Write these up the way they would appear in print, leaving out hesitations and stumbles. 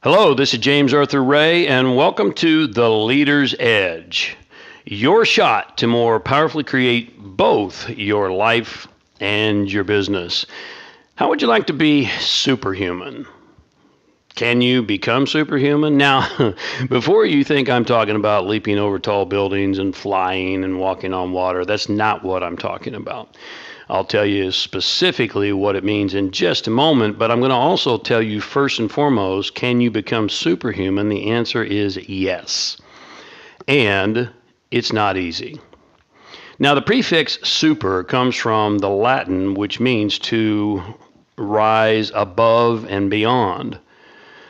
Hello, this is James Arthur Ray, and welcome to The Leader's Edge, your shot to more powerfully create both your life and your business. How would you like to be superhuman? Can you become superhuman? Now, before you think I'm talking about leaping over tall buildings and flying and walking on water, that's not what I'm talking about. I'll tell you specifically what it means in just a moment, but I'm going to also tell you first and foremost, can you become superhuman? The answer is yes. And it's not easy. Now, the prefix super comes from the Latin, which means to rise above and beyond.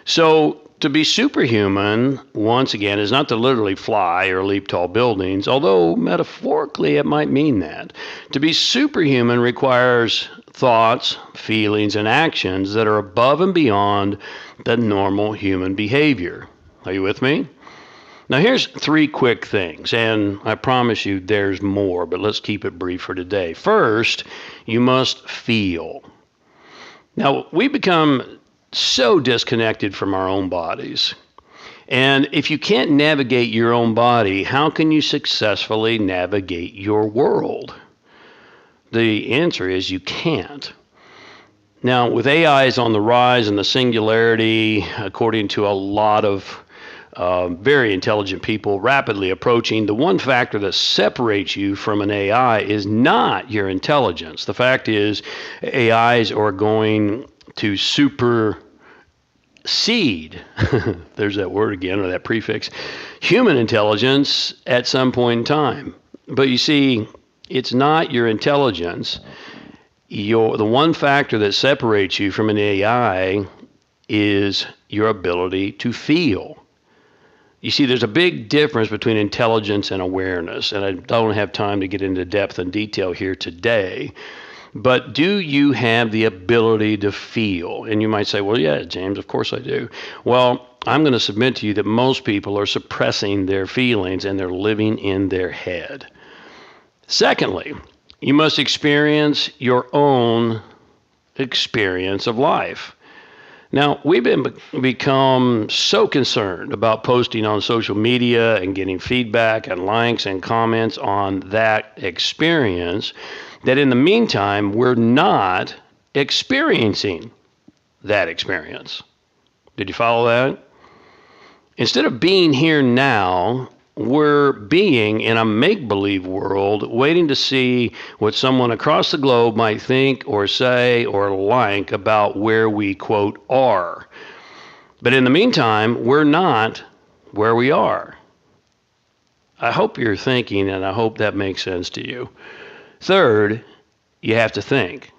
So, to be superhuman, once again, is not to literally fly or leap tall buildings, although metaphorically it might mean that. To be superhuman requires thoughts, feelings, and actions that are above and beyond the normal human behavior. Are you with me? Now, here's three quick things, and I promise you there's more, but let's keep it brief for today. First, you must feel. Now, we become so disconnected from our own bodies. And if you can't navigate your own body, how can you successfully navigate your world? The answer is you can't. Now, with AIs on the rise and the singularity, according to a lot of very intelligent people rapidly approaching, the one factor that separates you from an AI is not your intelligence. The fact is, AIs are going to supersede, there's that word again, or that prefix, human intelligence at some point in time. But you see, it's not your intelligence. The one factor that separates you from an AI is your ability to feel. You see, there's a big difference between intelligence and awareness, and I don't have time to get into depth and detail here today. But do you have the ability to feel? And you might say, well, yeah, James, of course I do. Well, I'm going to submit to you that most people are suppressing their feelings and they're living in their head. Secondly, you must experience your own experience of life. Now, we've become so concerned about posting on social media and getting feedback and likes and comments on that experience that in the meantime, we're not experiencing that experience. Did you follow that? Instead of being here now, we're being in a make-believe world, waiting to see what someone across the globe might think or say or like about where we, quote, are. But in the meantime, we're not where we are. I hope you're thinking, and I hope that makes sense to you. Third, you have to think.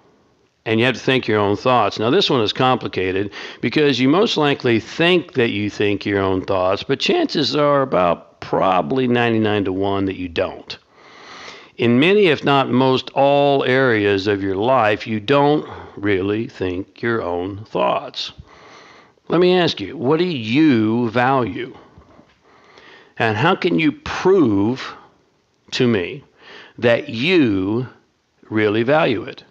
And you have to think your own thoughts. Now, this one is complicated because you most likely think that you think your own thoughts, but chances are about probably 99 to 1 that you don't. In many, if not most all areas of your life, you don't really think your own thoughts. Let me ask you, what do you value? And how can you prove to me that you really value it?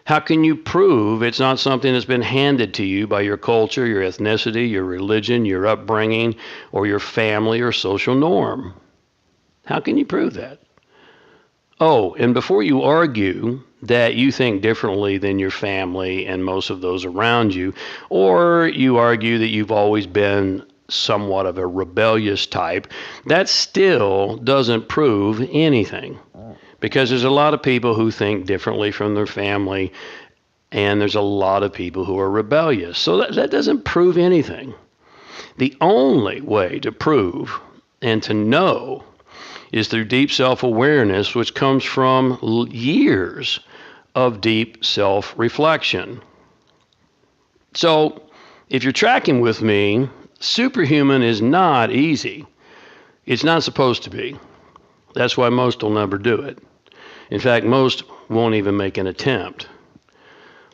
How can you prove it's not something that's been handed to you by your culture, your ethnicity, your religion, your upbringing, or your family or social norm? How can you prove that? Oh, and before you argue that you think differently than your family and most of those around you, or you argue that you've always been somewhat of a rebellious type, that still doesn't prove anything. Because there's a lot of people who think differently from their family, and there's a lot of people who are rebellious. So that doesn't prove anything. The only way to prove and to know is through deep self-awareness, which comes from years of deep self-reflection. So if you're tracking with me, superhuman is not easy. It's not supposed to be. That's why most will never do it. In fact, most won't even make an attempt.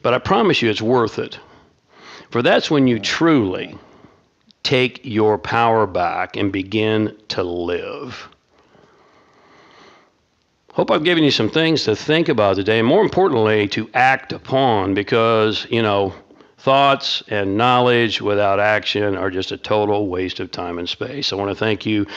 But I promise you it's worth it. For that's when you truly take your power back and begin to live. Hope I've given you some things to think about today, and more importantly, to act upon, because, thoughts and knowledge without action are just a total waste of time and space. I want to thank you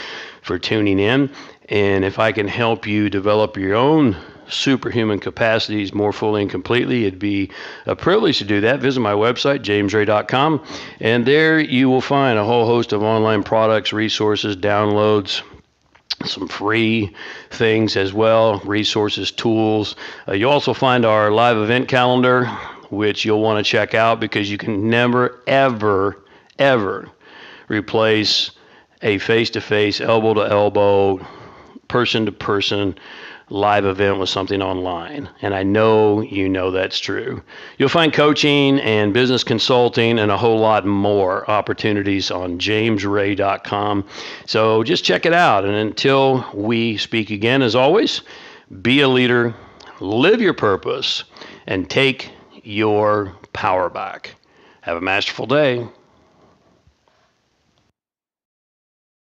for tuning in. And if I can help you develop your own superhuman capacities more fully and completely, it'd be a privilege to do that. Visit my website, jamesray.com, and there you will find a whole host of online products, resources, downloads, some free things as well, resources, tools. You'll also find our live event calendar, which you'll want to check out, because you can never, ever, ever replace a face-to-face, elbow-to-elbow, person-to-person live event with something online. And I know you know that's true. You'll find coaching and business consulting and a whole lot more opportunities on jamesray.com. So just check it out. And until we speak again, as always, be a leader, live your purpose, and take your power back. Have a masterful day.